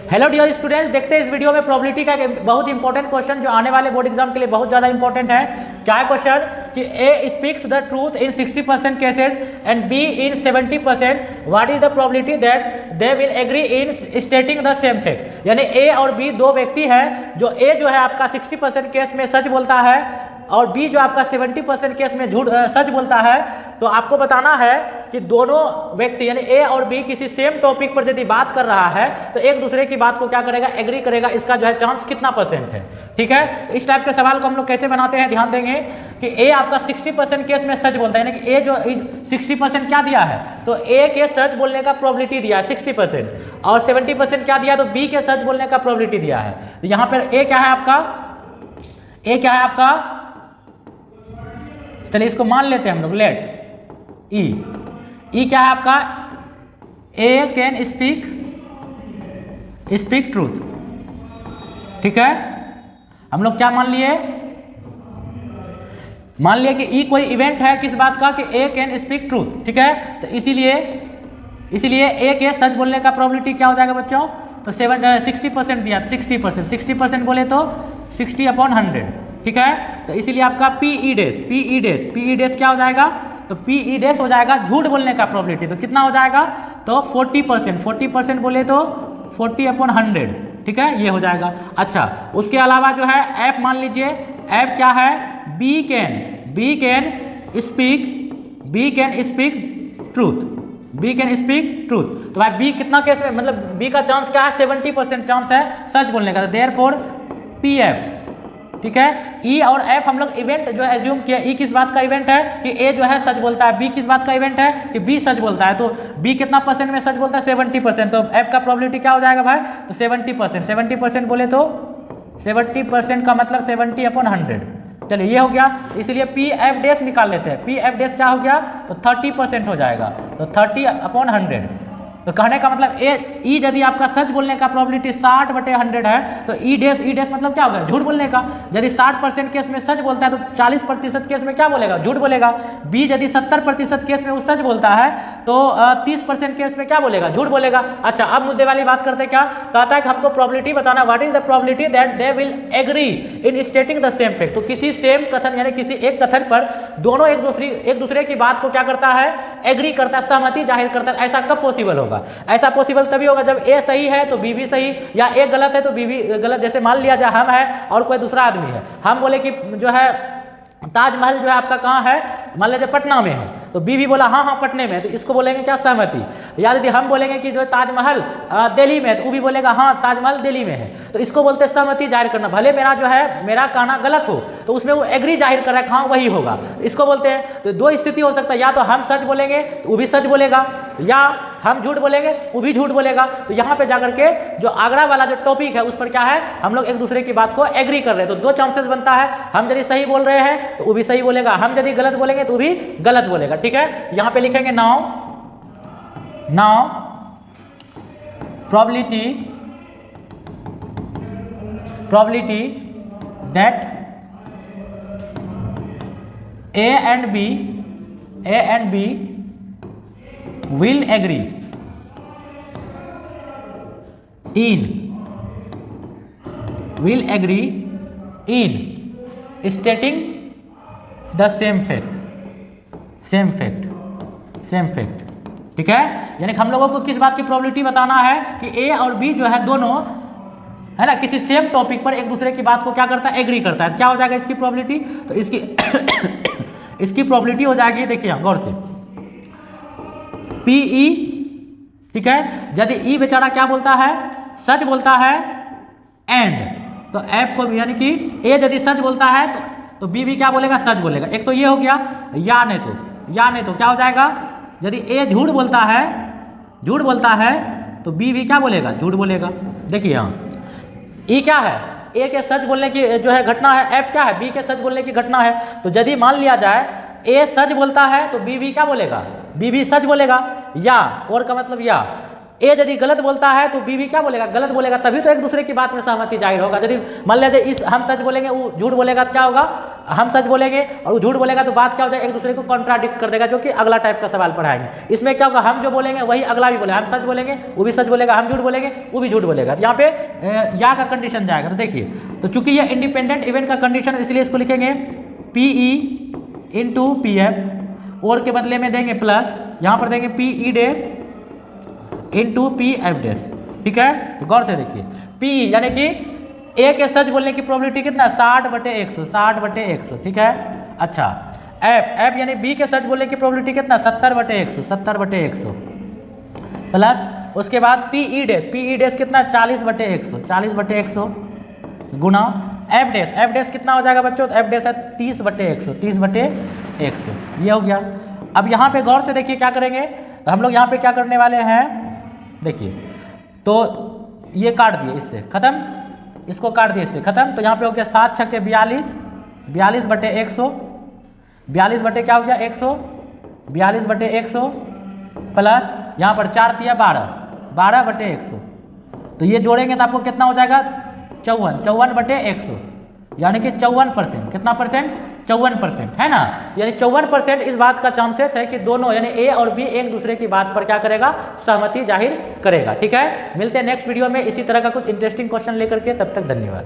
Hello dear students, देखते हैं इस वीडियो में प्रोबेबिलिटी का एक बहुत इंपॉर्टेंट क्वेश्चन जो आने वाले बोर्ड एग्जाम के लिए बहुत ज़्यादा इंपॉर्टेंट है। क्या है क्वेश्चन कि A speaks the truth in 60% cases and B in 70%, what is the probability that they will agree in stating the same fact. यानी ए और बी दो व्यक्ति है, जो ए जो है आपका 60% केस में सच बोलता है और बी जो आपका 70% केस में सच बोलता है। तो आपको बताना है कि दोनों व्यक्ति यानी ए और बी किसी सेम टॉपिक पर यदि बात कर रहा है तो एक दूसरे की बात को क्या करेगा, एग्री करेगा। इसका जो है चांस कितना परसेंट है, ठीक है। तो इस टाइप के सवाल को हम लोग कैसे बनाते हैं, ध्यान देंगे कि ए आपका 60% केस में सच बोलता है, यानी कि ए जो 60% क्या दिया है, तो ए के सच बोलने का प्रोबेबिलिटी दिया है 60% और 70% क्या दिया, तो बी के सच बोलने का प्रोबेबिलिटी दिया है। तो यहाँ पर ए क्या है आपका, ए क्या है आपका, चलिए इसको मान लेते हैं हम लोग, लेट ई क्या है आपका, ए कैन स्पीक ट्रूथ, ठीक है। हम लोग क्या मान लिए कि ई कोई इवेंट है किस बात का, कि ए कैन स्पीक ट्रूथ, ठीक है। तो इसीलिए ए के सच बोलने का प्रोबेबिलिटी क्या हो जाएगा बच्चों, तो 60% दिया, 60% बोले तो 60/100, ठीक है। तो इसीलिए आपका पी ई डेस क्या हो जाएगा, तो पी ई डेस हो जाएगा झूठ बोलने का प्रोबेबिलिटी। तो कितना हो जाएगा, तो 40% बोले तो 40/100, ठीक है, ये हो जाएगा। अच्छा, उसके अलावा जो है एफ मान लीजिए, एफ क्या है, बी कैन स्पीक ट्रूथ। तो भाई बी कितना केस में, मतलब बी का चांस क्या है, 70% चांस है सच बोलने का, तो देयरफॉर पी एफ, ठीक है। ई और एफ हम लोग इवेंट जो है एज्यूम किया, ई किस बात का इवेंट है कि ए जो है सच बोलता है, बी किस बात का इवेंट है कि बी सच बोलता है। तो बी कितना परसेंट में सच बोलता है, 70%, तो एफ का प्रोबेबिलिटी क्या हो जाएगा भाई, तो 70% बोले तो 70% का मतलब 70/100। चलिए ये हो गया, इसलिए पी एफ डेस निकाल लेते हैं। पी एफ डेस क्या हो गया, तो 30% हो जाएगा, तो 30/100। तो कहने का मतलब ई यदि आपका सच बोलने का प्रोबेबिलिटी 60/100 है, तो ई डेस मतलब क्या होगा, झूठ बोलने का। यदि 60% केस में सच बोलता है तो 40% केस में क्या बोलेगा, झूठ बोलेगा। बी यदि 70% केस में वो सच बोलता है तो 30% केस में क्या बोलेगा, झूठ बोलेगा। अच्छा, अब मुद्दे वाली बात करते हैं। क्या कहता है कि हमको प्रोबेबिलिटी बताना, what is the probability that they will agree in stating the same fact. तो किसी सेम कथन यानी किसी एक कथन पर दोनों एक दूसरे की बात को क्या करता है, एग्री करता है, सहमति जाहिर करता है। ऐसा कब पॉसिबल होगा, ऐसा पॉसिबल तभी होगा जब ए सही है तो बी भी सही, या ए गलत है तो बी भी गलत। जैसे मान लिया जाए हम है और कोई दूसरा आदमी है, हम बोले कि जो है ताजमहल जो है आपका कहाँ है, मान लीजिए पटना में है, तो बी भी बोला हाँ पटने में है, तो इसको बोलेंगे क्या, सहमति। या यदि हम बोलेंगे कि जो ताजमहल दिल्ली में है, तो वो भी बोलेगा हाँ ताजमहल दिल्ली में है, तो इसको बोलते हैं सहमति जाहिर करना। भले मेरा कहना गलत हो तो उसमें वो एग्री जाहिर कर रहा है, हाँ वही होगा, इसको बोलते हैं। तो दो स्थिति हो सकता है, या तो हम सच बोलेंगे तो वो भी सच बोलेगा, या हम झूठ बोलेंगे वो भी झूठ बोलेगा। तो यहाँ पे जाकर के जो आगरा वाला जो टॉपिक है उस पर क्या है, हम लोग एक दूसरे की बात को एग्री कर रहे हैं। तो दो चांसेस बनता है, हम यदि सही बोल रहे हैं तो वो भी सही बोलेगा, हम यदि गलत बोलेंगे तो वो भी गलत बोलेगा, ठीक है। यहाँ पे लिखेंगे now probability that A and B will agree in stating the same fact, ठीक है। यानी कि हम लोगों को किस बात की प्रोबेबिलिटी बताना है कि ए और बी जो है दोनों है ना किसी सेम टॉपिक पर एक दूसरे की बात को क्या करता है, एग्री करता है। क्या हो जाएगा इसकी प्रोबेबिलिटी, तो इसकी प्रोबेबिलिटी हो जाएगी, देखिए गौर से, पी ई, ठीक है। यदि ई बेचारा क्या बोलता है, सच बोलता है, एंड तो एफ को यानी कि ए यदि सच बोलता है तो बी भी क्या बोलेगा, सच बोलेगा। एक तो ये हो गया, या नहीं तो क्या हो जाएगा, यदि ए झूठ बोलता है तो बी भी क्या बोलेगा, झूठ बोलेगा। देखिए यहाँ ई क्या है, ए के सच बोलने की जो है घटना है, एफ क्या है, बी के सच बोलने की घटना है। तो यदि मान लिया जाए ए सच बोलता है तो बी भी क्या बोलेगा, बी भी सच बोलेगा, या और का मतलब या ए यदि गलत बोलता है तो बी भी क्या बोलेगा, गलत बोलेगा, तभी तो एक दूसरे की बात में सहमति जाहिर होगा। यदि मान लीजिए इस हम सच बोलेंगे वो झूठ बोलेगा तो क्या होगा, हम सच बोलेंगे और वो झूठ बोलेगा तो बात क्या हो जाएगा, एक दूसरे को कॉन्ट्राडिक्ट कर देगा, जो कि अगला टाइप का सवाल पढ़ाएंगे। इसमें क्या होगा, हम जो बोलेंगे वही अगला भी बोलेगा, हम सच बोलेंगे वो भी सच बोलेगा, हम झूठ बोलेंगे वो भी झूठ बोलेगा। तो यहाँ पे या का कंडीशन जाएगा। तो देखिए, तो चूंकि ये इंडिपेंडेंट इवेंट का कंडीशन, इसलिए इसको लिखेंगे P E into P F, और के बदले में देंगे प्लस, यहाँ पर देंगे P E dash into P F dash. ठीक है, तो गौर से देखिए, पी ई यानी कि ए के सच बोलने की प्रोबेबिलिटी कितना, 60/100, 60/100। ठीक है, अच्छा एफ यानी बी के सच बोलने की प्रोबेबिलिटी कितना, 70/100, 70/100 प्लस उसके बाद पी ई डैश कितना, 40/100, 40/100 गुना एफ डैश कितना हो जाएगा बच्चों, तो एफ डैश है 30/100, 30/100। ये हो गया। अब यहाँ पे गौर से देखिए क्या करेंगे, तो हम लोग यहाँ पे क्या करने वाले हैं, देखिए, तो ये काट दिए, इससे खत्म, इसको काट दिए, इससे खत्म। तो यहाँ पे हो गया 7 छक्के 42, 42/100, 42 बटे क्या हो गया 100, 42/100 प्लस यहाँ पर 4 दिया 12, 12/100। तो ये जोड़ेंगे तो आपको कितना हो जाएगा, 54, 54/100, यानी कि 54%। कितना परसेंट, 54%, है ना। यानी 54% इस बात का चांसेस है कि दोनों यानी ए और बी एक दूसरे की बात पर क्या करेगा, सहमति जाहिर करेगा। ठीक है, मिलते हैं नेक्स्ट वीडियो में इसी तरह का कुछ इंटरेस्टिंग क्वेश्चन लेकर के, तब तक धन्यवाद।